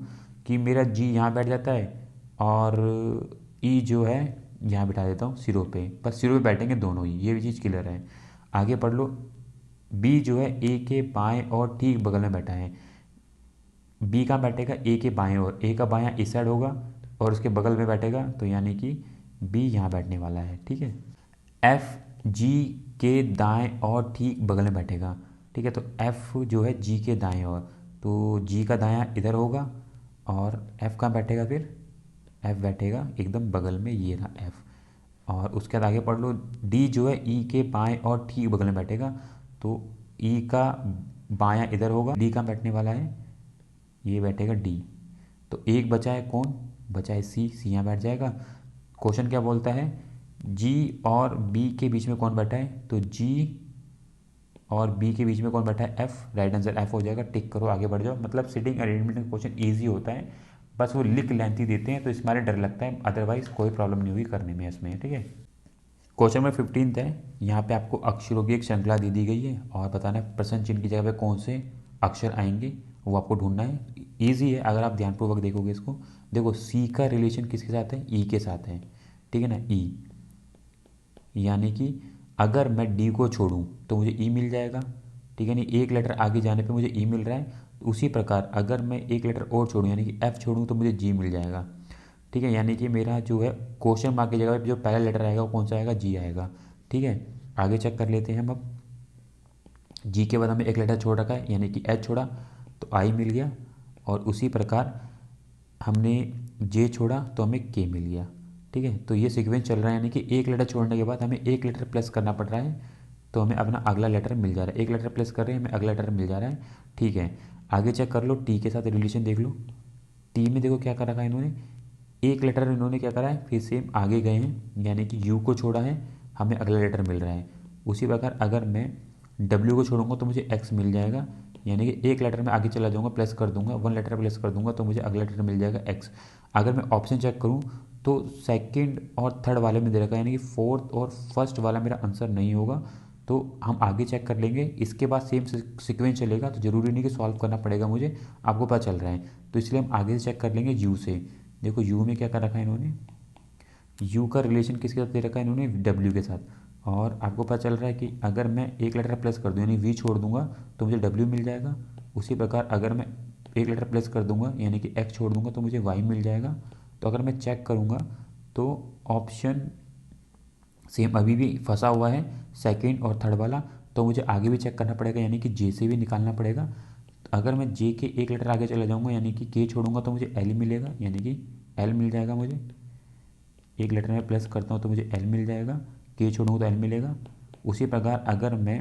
कि मेरा जी यहाँ बैठ जाता है और ई जो है यहाँ बिठा देता हूँ सिरों पे, बस सिरों पे बैठेंगे दोनों ही, ये भी चीज़ क्लियर है। आगे पढ़ लो। बी जो है ए के बाएं और ठीक बगल में बैठा है। बी कहाँ बैठेगा, ए के बाएं और, ए का बायां इस साइड होगा और उसके बगल में बैठेगा, तो यानी कि बी यहाँ बैठने वाला है। ठीक है। एफ जी के दाएं और ठीक बगल में बैठेगा। ठीक है, तो एफ जो है जी के दाएं और, तो जी का दायां इधर होगा और एफ कहाँ बैठेगा फिर, एफ बैठेगा एकदम बगल में, ये रहा एफ। और उसके बाद आगे पढ़ लो। डी जो है ई के बाएं और ठीक बगल में बैठेगा, तो ई का बायां इधर होगा, डी कहाँ बैठने वाला है, ये बैठेगा डी। तो एक बचा है कौन, बचा है सी, सी यहाँ बैठ जाएगा। क्वेश्चन क्या बोलता है, जी और बी के बीच में कौन बैठा है, तो जी और बी के बीच में कौन बैठा है, एफ। राइट आंसर एफ हो जाएगा। टिक करो, आगे बढ़ जाओ। मतलब सिटिंग अरेंजमेंट का क्वेश्चन ईजी होता है, बस वो लिख लेंथी देते हैं तो इस मारे डर लगता है, अदरवाइज कोई प्रॉब्लम नहीं हुई करने में इसमें। ठीक है। क्वेश्चन नंबर 15 है। यहाँ पे आपको अक्षरों की एक श्रृंखला दे दी गई है और बताना है प्रश्न चिन्ह की जगह पे कौन से अक्षर आएंगे, वो आपको ढूंढना है। ईजी है अगर आप ध्यानपूर्वक देखोगे इसको। देखो सी का रिलेशन किसके साथ है, ई के साथ है। ठीक है ना, ई, यानी कि अगर मैं डी को छोड़ूं तो मुझे ई मिल जाएगा। ठीक है, नहीं एक लेटर आगे जाने पे मुझे ई मिल रहा है। उसी प्रकार अगर मैं एक लेटर और छोड़ूं यानी कि एफ छोड़ूं तो मुझे जी मिल जाएगा। ठीक है, यानी कि मेरा जो है क्वेश्चन मार्क की जगह पे जो पहला लेटर आएगा वो कौन सा आएगा, जी आएगा। ठीक है, आगे चेक कर लेते हैं हम अब। जी के बाद हमें एक लेटर छोड़ रखा है यानी कि एच छोड़ा, तो आई मिल गया। और उसी प्रकार हमने जे छोड़ा तो हमें के मिल गया। ठीक है, तो ये सीक्वेंस चल रहा है, यानी कि एक लेटर छोड़ने के बाद हमें एक लेटर प्लस करना पड़ रहा है, तो हमें अपना अगला लेटर मिल जा रहा है। एक लेटर प्लस कर रहे हैं, हमें अगला लेटर मिल जा रहा है। ठीक है, आगे चेक कर लो। टी के साथ रिलेशन देख लो। टी में देखो क्या कर रखा है इन्होंने, एक लेटर इन्होंने क्या करा है, फिर सेम आगे गए हैं, यानी कि यू को छोड़ा है, हमें अगला लेटर मिल रहा है। उसी प्रकार अगर मैं डब्ल्यू को छोड़ूंगा तो मुझे एक्स मिल जाएगा, यानी कि एक लेटर में आगे चला जाऊंगा, प्लस कर दूंगा, वन लेटर प्लस कर दूंगा तो मुझे अगला लेटर मिल जाएगा एक्स। अगर मैं ऑप्शन चेक करूं तो सेकंड और थर्ड वाले में दे रखा है, यानी कि फोर्थ और फर्स्ट वाला मेरा आंसर नहीं होगा। तो हम आगे चेक कर लेंगे, इसके बाद सेम सीक्वेंस चलेगा, तो ज़रूरी नहीं कि सॉल्व करना पड़ेगा मुझे, आपको पता चल रहा है। तो इसलिए हम आगे से चेक कर लेंगे यू से। देखो यू में क्या कर रखा है इन्होंने, यू का रिलेशन किसके साथ दे रखा है इन्होंने, डब्ल्यू के साथ। और आपको पता चल रहा है कि अगर मैं एक लेटर प्लस कर दूँ यानी वी छोड़ दूंगा तो मुझे डब्ल्यू मिल जाएगा। उसी प्रकार अगर मैं एक लेटर प्लस कर दूंगा यानी कि एक्स छोड़ दूंगा तो मुझे वाई मिल जाएगा। तो अगर मैं चेक करूँगा तो ऑप्शन सेम अभी भी फंसा हुआ है, सेकेंड और थर्ड वाला, तो मुझे आगे भी चेक करना पड़ेगा, यानी कि जे से भी निकालना पड़ेगा। अगर मैं जे के एक लेटर आगे चला जाऊँगा यानी कि के छोड़ूंगा तो मुझे एल मिलेगा, यानी कि एल मिल जाएगा मुझे। एक लेटर में प्लस करता हूँ तो मुझे एल मिल जाएगा, के छोड़ूंगा तो एल मिलेगा। उसी प्रकार अगर मैं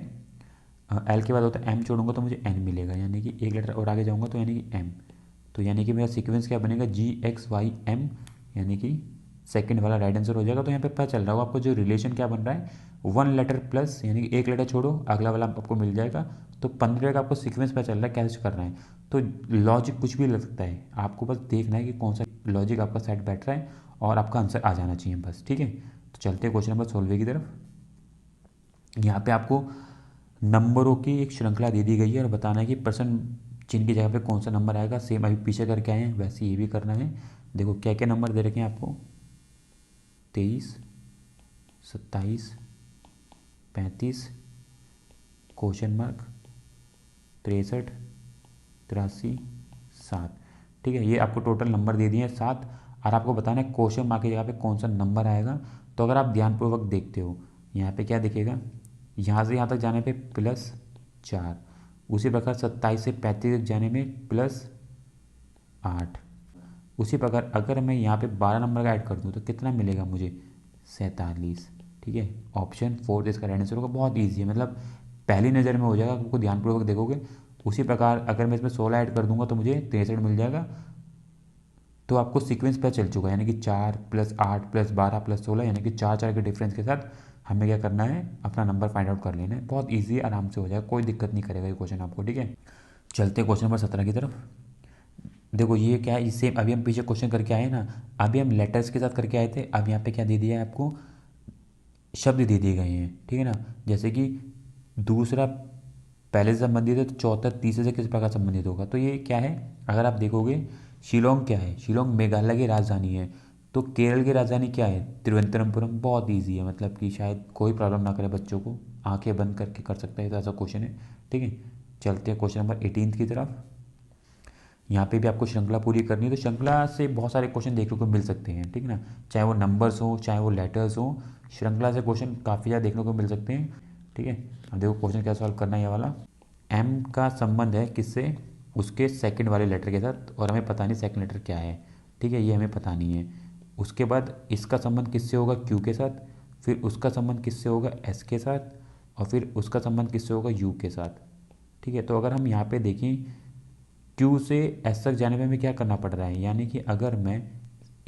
एल के बाद होता है एम छोड़ूंगा तो मुझे एन मिलेगा, यानी कि एक लेटर और आगे जाऊँगा तो यानी कि एम। तो यानी कि मेरा सीक्वेंस क्या बनेगा, जी एक्स वाई एम, यानी कि सेकंड वाला राइट आंसर हो जाएगा। तो यहाँ पे पता चल रहा होगा आपको जो रिलेशन क्या बन रहा है, वन लेटर प्लस यानी कि एक लेटर छोड़ो अगला वाला आपको मिल जाएगा। तो 15 का आपको सीक्वेंस पता चल रहा है कैसे करना है। तो लॉजिक कुछ भी लग सकता है, आपको बस देखना है कि कौन सा लॉजिक आपका सेट बैठ रहा है और आपका आंसर आ जाना चाहिए बस। ठीक है, तो चलते हैं क्वेश्चन नंबर 16 की तरफ। यहाँ पे आपको नंबरों की एक श्रृंखला दे दी गई है और बताना है कि प्रश्न चिन्ह की जगह पे कौन सा नंबर आएगा। सेम अभी पीछे करके आए हैं वैसे ये भी करना है। देखो क्या क्या नंबर दे रखे हैं आपको, 23, 27, 35, क्वेश्चन मार्क, 63, 83, 7। ठीक है, ये आपको टोटल नंबर दे दिए हैं 7, और आपको बताना है क्वेश्चन मार्क की जगह पे कौन सा नंबर आएगा। तो अगर आप ध्यानपूर्वक देखते हो यहाँ पे क्या दिखेगा, यहाँ से यहाँ तक जाने पे +4, उसी प्रकार 27 से 35 तक जाने में +8। उसी प्रकार अगर मैं यहाँ पे 12 नंबर का ऐड कर दूँ तो कितना मिलेगा मुझे, 47। ठीक है, ऑप्शन 4 इसका राइट आंसर होगा। बहुत ईजी है, मतलब पहली नज़र में हो जाएगा, आपको ध्यानपूर्वक देखोगे। उसी प्रकार अगर मैं इसमें 16 ऐड कर दूंगा तो मुझे 63 मिल जाएगा। तो आपको सीक्वेंस पता चल चुका है, यानी कि 4 + 8 + 12 + 16, यानी कि 4 के डिफरेंस के साथ हमें क्या करना है, अपना नंबर फाइंड आउट कर लेना है। बहुत ईजी, आराम से हो जाएगा, कोई दिक्कत नहीं करेगा ये क्वेश्चन आपको। ठीक है, चलते हैं क्वेश्चन नंबर 17 की तरफ। देखो ये क्या है, इससे अभी हम पीछे क्वेश्चन करके आए ना, अभी हम लेटर्स के साथ करके आए थे, अब यहाँ पे क्या दे दिया है आपको, शब्द दे दिए गए हैं। ठीक है ना, जैसे कि दूसरा पहले से संबंधित है तो चौथा तीसरे से किस प्रकार संबंधित होगा। तो ये क्या है, अगर आप देखोगे शिलोंग क्या है, शिलोंग मेघालय की राजधानी है। तो केरल की राजधानी क्या है? तिरुवनंतपुरम। बहुत ईजी है, मतलब कि शायद कोई प्रॉब्लम ना करे बच्चों को, आंखें बंद करके कर सकता है, तो ऐसा क्वेश्चन है। ठीक है, चलते हैं क्वेश्चन नंबर 18 की तरफ। यहाँ पे भी आपको श्रृंखला पूरी करनी है, तो श्रृंखला से बहुत सारे क्वेश्चन देखने को मिल सकते हैं। ठीक है ना, चाहे वो नंबर्स हो चाहे वो लेटर्स हो, श्रृंखला से क्वेश्चन काफ़ी ज़्यादा देखने को मिल सकते हैं। ठीक है, अब देखो क्वेश्चन क्या सॉल्व करना है ये वाला। एम का संबंध है किससे? उसके सेकंड वाले लेटर के साथ, और हमें पता नहीं सेकंड लेटर क्या है। ठीक है, ये हमें पता नहीं है। उसके बाद इसका संबंध किससे होगा? क्यू के साथ। फिर उसका संबंध किससे होगा? एस के साथ। और फिर उसका संबंध किससे होगा? यू के साथ। ठीक है, तो अगर हम यहाँ पे देखें, क्यू से एस तक जाने में हमें क्या करना पड़ रहा है, यानी कि अगर मैं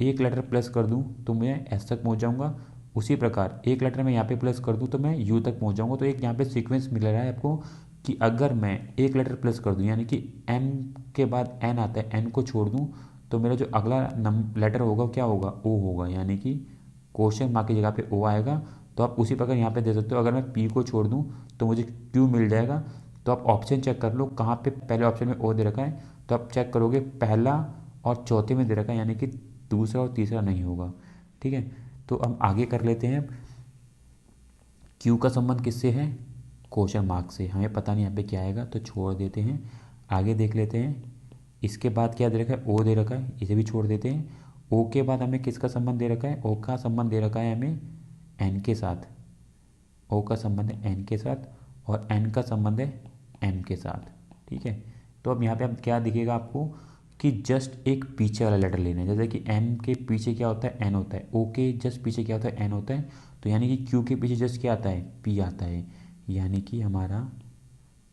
एक लेटर प्लस कर दूं तो मैं एस तक पहुंच जाऊंगा। उसी प्रकार एक लेटर मैं यहाँ पे प्लस कर दूं तो मैं यू तक पहुंच जाऊंगा। तो एक यहाँ पे सीक्वेंस मिल रहा है आपको कि अगर मैं एक लेटर प्लस कर दूं, यानी कि एम के बाद एन आता है, एन को छोड़ दूं तो मेरा जो अगला लेटर होगा क्या होगा? ओ होगा, यानी कि क्वेश्चन मार्क की जगह पे ओ आएगा। तो आप उसी प्रकार यहाँ पे दे सकते हो, अगर मैं पी को छोड़ दूँ तो मुझे क्यू मिल जाएगा। तो आप ऑप्शन चेक कर लो कहाँ पे पहले ऑप्शन में ओ दे रखा है, तो आप चेक करोगे पहला और चौथे में दे रखा है, यानी कि दूसरा और तीसरा नहीं होगा। ठीक है, तो हम आगे कर लेते हैं। क्यू का संबंध किससे है? क्वेश्चन मार्क से। हमें पता नहीं यहाँ पे क्या आएगा, तो छोड़ देते हैं। आगे देख लेते हैं, इसके बाद क्या दे रखा है? ओ दे रखा है, इसे भी छोड़ देते हैं। ओ के बाद हमें किसका संबंध दे रखा है? ओ का संबंध दे रखा है हमें एन के साथ। ओ का संबंध है एन के साथ, और एन का संबंध है एम के साथ। ठीक है, तो अब यहाँ पे अब क्या दिखेगा आपको कि जस्ट एक पीछे वाला लेटर लेना है। जैसे कि एम के पीछे क्या होता है? एन होता है। ओ के जस्ट पीछे क्या होता है? एन होता है। तो यानी कि क्यू के पीछे जस्ट क्या आता है? पी आता है। यानी कि हमारा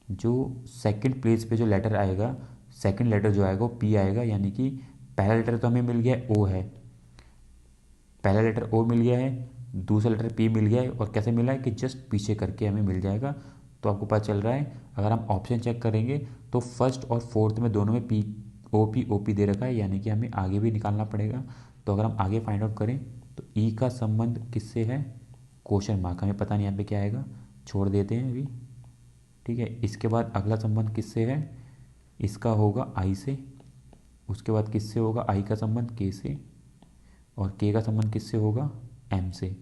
जो सेकंड प्लेस पे जो लेटर आएगा, सेकंड लेटर जो आएगा वो पी आएगा। यानी कि पहला लेटर तो हमें मिल गया ओ है, पहला लेटर ओ मिल गया है, दूसरा लेटर पी मिल गया है, और कैसे मिला है कि जस्ट पीछे करके हमें मिल जाएगा। तो आपको पता चल रहा है, अगर हम ऑप्शन चेक करेंगे तो फर्स्ट और फोर्थ में दोनों में पी ओ पी दे रखा है, यानी कि हमें आगे भी निकालना पड़ेगा। तो अगर हम आगे फाइंड आउट करें तो ई का संबंध किससे है? Question mark. हमें पता नहीं यहाँ पे क्या आएगा, छोड़ देते हैं अभी। ठीक है, इसके बाद अगला संबंध किससे है? इसका होगा आई से। उसके बाद किससे होगा? आई का संबंध के से, और के का संबंध किससे होगा? एम से।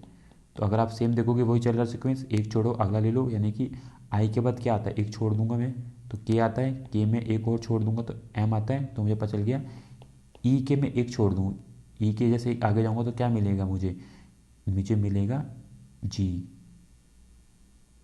तो अगर आप सेम देखोगे वही चल रहा सीक्वेंस, एक छोड़ो अगला ले लो, यानी कि आई के बाद क्या आता है? एक छोड़ दूंगा मैं तो के आता है, के में एक और छोड़ दूंगा तो एम आता है। तो मुझे पता चल गया ई के में एक छोड़ दूँ, ई के जैसे आगे जाऊंगा तो क्या मिलेगा मुझे? मुझे मिलेगा जी।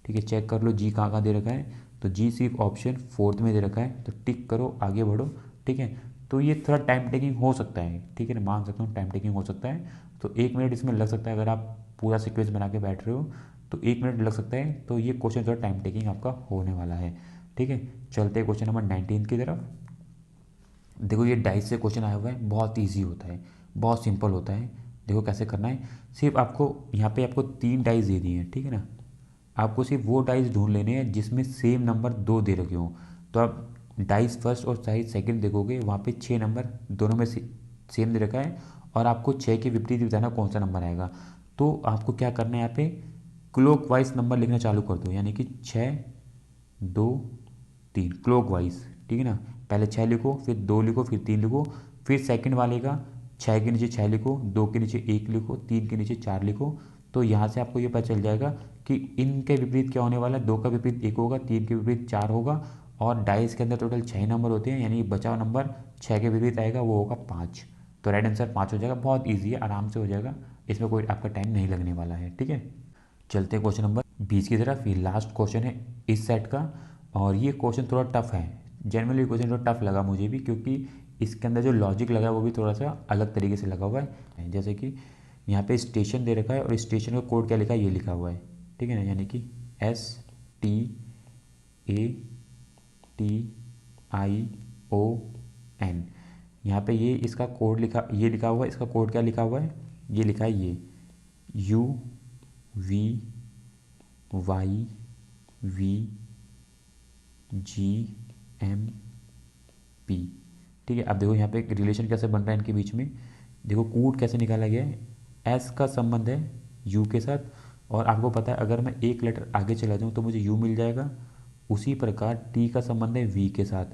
ठीक है, चेक कर लो जी कहाँ कहाँ दे रखा है। तो जी सिर्फ ऑप्शन फोर्थ में दे रखा है, तो टिक करो आगे बढ़ो। ठीक है, तो ये थोड़ा टाइम टेकिंग हो सकता है। ठीक है ना, मान सकता हूँ टाइम टेकिंग हो सकता है। तो 1 मिनट इसमें लग सकता है, अगर आप पूरा सीक्वेंस बना के बैठ रहे हो तो 1 मिनट लग सकता है। तो ये क्वेश्चन थोड़ा टाइम टेकिंग आपका होने वाला है। ठीक है, चलते हैं क्वेश्चन नंबर 19 की तरफ। देखो ये डाइस से क्वेश्चन आया हुआ है, बहुत ईजी होता है, बहुत सिंपल होता है। देखो कैसे करना है, सिर्फ आपको यहाँ पे आपको 3 डाइस दे दिए हैं। ठीक है ना, आपको सिर्फ वो डाइस ढूंढ लेने हैं जिसमें सेम नंबर 2 दे रखे हों। तो आप डाइस फर्स्ट और डाइस सेकंड देखोगे, वहाँ पे 6 नंबर दोनों में सेम दे रखा है, और आपको 6 के विपरीत बताना कौन सा नंबर आएगा। तो आपको क्या करना है, यहाँ पे क्लॉक वाइज नंबर लिखना चालू कर दो, यानी कि 6 2 3 क्लॉक वाइज। ठीक है ना, पहले 6 लिखो, फिर 2 लिखो, फिर 3 लिखो, फिर सेकंड वाले का 6 के नीचे 6 लिखो, 2 के नीचे 1 लिखो, 3 के नीचे 4 लिखो। तो यहाँ से आपको ये पता चल जाएगा कि इनके विपरीत क्या होने वाला है। 2 का विपरीत 1 होगा, 3 के विपरीत 4 होगा, और डाइस के अंदर टोटल 6 नंबर होते हैं, यानी बचा हुआ नंबर 6 के विपरीत आएगा, वो होगा 5। तो राइट आंसर 5 हो जाएगा। बहुत ईजी है, आराम से हो जाएगा, इसमें कोई आपका टाइम नहीं लगने वाला है। ठीक है, चलते हैं क्वेश्चन नंबर 20 की तरफ। ये लास्ट क्वेश्चन है इस सेट का, और ये क्वेश्चन थोड़ा टफ है। जनरली क्वेश्चन थोड़ा टफ लगा मुझे भी, क्योंकि इसके अंदर जो लॉजिक लगा है वो भी थोड़ा सा अलग तरीके से लगा हुआ है। जैसे कि यहाँ पे स्टेशन दे रखा है, और स्टेशन का कोड क्या लिखा है? ये लिखा हुआ है। ठीक है ना, यानी कि STATION। यहाँ पे ये इसका कोड लिखा, ये लिखा हुआ है, इसका कोड क्या लिखा हुआ है? ये लिखा है ये UVYVGMP। ठीक है, अब देखो यहाँ पे एक रिलेशन कैसे बन रहा है इनके बीच में। देखो कूट कैसे निकाला गया है, एस का संबंध है यू के साथ, और आपको पता है अगर मैं एक लेटर आगे चला जाऊँ तो मुझे यू मिल जाएगा। उसी प्रकार टी का संबंध है वी के साथ,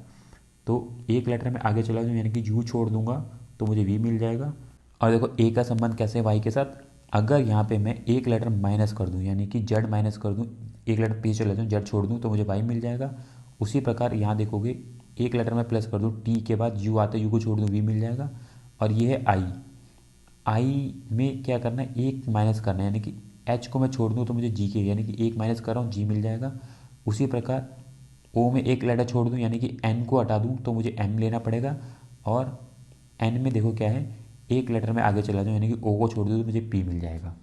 तो एक लेटर में आगे चला जाऊँ यानी कि यू छोड़ दूंगा तो मुझे वी मिल जाएगा। और देखो ए का संबंध कैसे है वाई के साथ, अगर यहाँ पे मैं एक लेटर माइनस कर दूँ यानी कि जेड माइनस कर दूँ, एक लेटर पीछे चले जाऊँ जेड छोड़ दूँ तो मुझे वाई मिल जाएगा। उसी प्रकार यहाँ देखोगे एक लेटर मैं प्लस कर दूँ टी के बाद यू आते यू को छोड़ दूँ वी मिल जाएगा। और ये है आई, आई में क्या करना है एक माइनस करना है यानी कि एच को मैं छोड़ दूँ तो मुझे जी के यानी कि एक माइनस कर रहा हूँ जी मिल जाएगा। उसी प्रकार ओ में एक लेटर छोड़ दूँ यानी कि एन को हटा दूँ तो मुझे एम लेना पड़ेगा। और एन में देखो क्या है एक लेटर में आगे चला जाऊँ यानी कि ओ को छोड़ दूँ तो मुझे पी मिल जाएगा।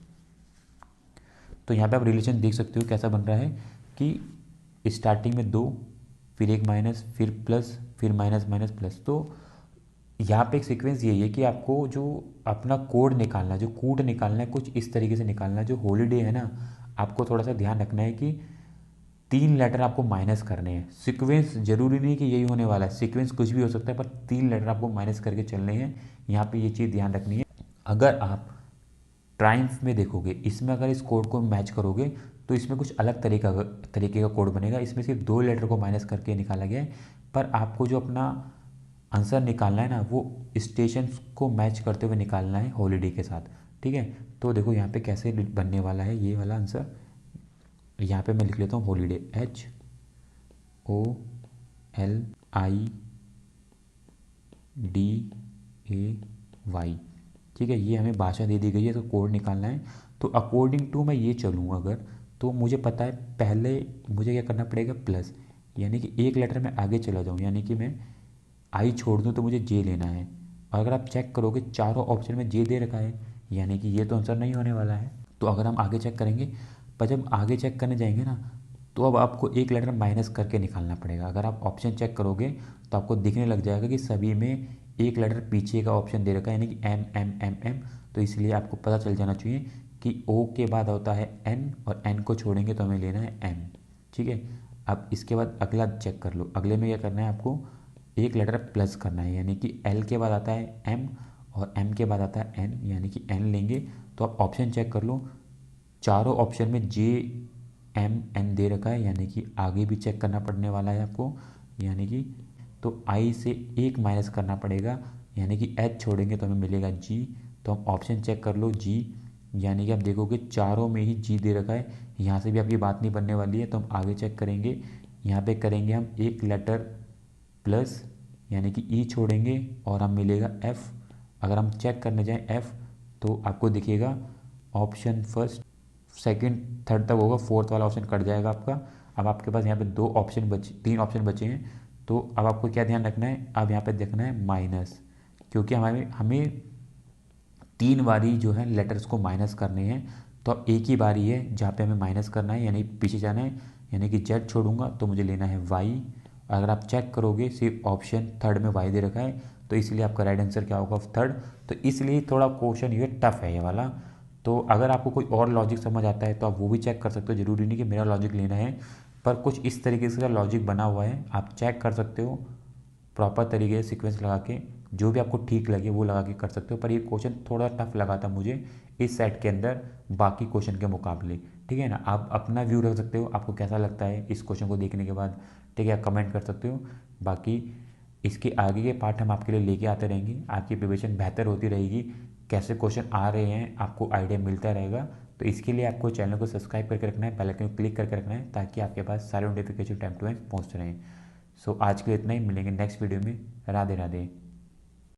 तो यहाँ पे आप रिलेशन देख सकते हो कैसा बन रहा है कि स्टार्टिंग में दो, फिर एक माइनस, फिर प्लस, फिर माइनस माइनस प्लस। तो यहाँ पे एक सीक्वेंस यही है कि आपको जो अपना कोड निकालना है, जो कूट निकालना है, कुछ इस तरीके से निकालना है। जो हॉलीडे है ना, आपको थोड़ा सा ध्यान रखना है कि तीन लेटर आपको माइनस करने हैं। सीक्वेंस जरूरी नहीं कि यही होने वाला है, सीक्वेंस कुछ भी हो सकता है, पर तीन लेटर आपको माइनस करके चलने हैं। यहाँ पे ये चीज़ ध्यान रखनी है। अगर आप ट्राइम्फ में देखोगे, इसमें अगर इस कोड को मैच करोगे तो इसमें कुछ अलग तरीके का कोड बनेगा। इसमें सिर्फ दो लेटर को माइनस करके निकाला गया है, पर आपको जो अपना आंसर निकालना है ना वो स्टेशन को मैच करते हुए निकालना है हॉलीडे के साथ। ठीक है, तो देखो यहाँ पे कैसे बनने वाला है ये वाला आंसर। यहाँ पे मैं लिख लेता हूँ हॉलीडे, HOLIDAY। ठीक है, ये हमें भाषा दे दी गई है तो कोड निकालना है। तो अकॉर्डिंग टू मैं ये चलूँ अगर, तो मुझे पता है पहले मुझे क्या करना पड़ेगा प्लस, यानी कि एक लेटर में आगे चला जाऊँ यानी कि मैं आई छोड़ दूँ तो मुझे जे लेना है। और अगर आप चेक करोगे चारों ऑप्शन में जे दे रखा है यानी कि ये तो आंसर नहीं होने वाला है। तो अगर हम आगे चेक करेंगे, पर जब आगे चेक करने जाएंगे ना तो अब आपको एक लेटर माइनस करके निकालना पड़ेगा। अगर आप ऑप्शन चेक करोगे तो आपको दिखने लग जाएगा कि सभी में एक लेटर पीछे का ऑप्शन दे रखा है यानी कि एम एम एम एम। तो इसलिए आपको पता चल जाना चाहिए कि ओ के बाद होता है एन और एन को छोड़ेंगे तो हमें लेना है एम। ठीक है, अब इसके बाद अगला चेक कर लो, अगले में क्या करना है आपको एक लेटर प्लस करना है यानी कि एल के बाद आता है एम और एम के बाद आता है एन यानी कि एन लेंगे। तो आप ऑप्शन चेक कर लो, चारों ऑप्शन में जे एम एन दे रखा है यानी कि आगे भी चेक करना पड़ने वाला है आपको। यानी कि तो आई से एक माइनस करना पड़ेगा यानी कि एच छोड़ेंगे तो हमें मिलेगा जी। तो हम ऑप्शन चेक कर लो जी, यानी कि आप देखोगे चारों में ही जी दे रखा है, यहाँ से भी आपकी बात नहीं बनने वाली है। तो हम आगे चेक करेंगे, यहाँ पे करेंगे हम एक लेटर प्लस यानी कि ई छोड़ेंगे और हम मिलेगा एफ़। अगर हम चेक करने जाएँ एफ़ तो आपको दिखेगा ऑप्शन फर्स्ट सेकंड थर्ड तक होगा, फोर्थ वाला ऑप्शन कट जाएगा आपका। अब आपके पास यहाँ पे दो ऑप्शन बचे, तीन ऑप्शन बचे हैं। तो अब आपको क्या ध्यान रखना है, अब यहाँ पे देखना है माइनस, क्योंकि हमें हमें तीन बारी जो है लेटर्स को माइनस करने हैं। तो अब एक ही बारी है जहाँ पे हमें माइनस करना है यानी पीछे जाना है, यानी कि जेड छोड़ूंगा तो मुझे लेना है वाई। अगर आप चेक करोगे सिर्फ ऑप्शन थर्ड में वाई दे रखा है, तो इसलिए आपका राइट आंसर क्या होगा थर्ड। तो इसलिए थोड़ा क्वेश्चन ये टफ है ये वाला। तो अगर आपको कोई और लॉजिक समझ आता है तो आप वो भी चेक कर सकते हो, ज़रूरी नहीं कि मेरा लॉजिक लेना है, पर कुछ इस तरीके से लॉजिक बना हुआ है आप चेक कर सकते हो प्रॉपर तरीके से सीक्वेंस लगा के। जो भी आपको ठीक लगे वो लगा के कर सकते हो, पर ये क्वेश्चन थोड़ा टफ लगा था मुझे इस सेट के अंदर बाकी क्वेश्चन के मुकाबले। ठीक है ना, आप अपना व्यू रख सकते हो, आपको कैसा लगता है इस क्वेश्चन को देखने के बाद। ठीक है, आप कमेंट कर सकते हो। बाकी इसके आगे के पार्ट हम आपके लिए लेके आते रहेंगे, आपकी प्रिपरेशन बेहतर होती रहेगी, कैसे क्वेश्चन आ रहे हैं आपको आइडिया मिलता रहेगा। तो इसके लिए आपको चैनल को सब्सक्राइब करके रखना है, बेल आइकन को क्लिक करके रखना है ताकि आपके पास सारे नोटिफिकेशन टाइम टू टाइम पहुँचते रहें। सो आज के लिए इतना ही, मिलेंगे नेक्स्ट वीडियो में। राधे राधे।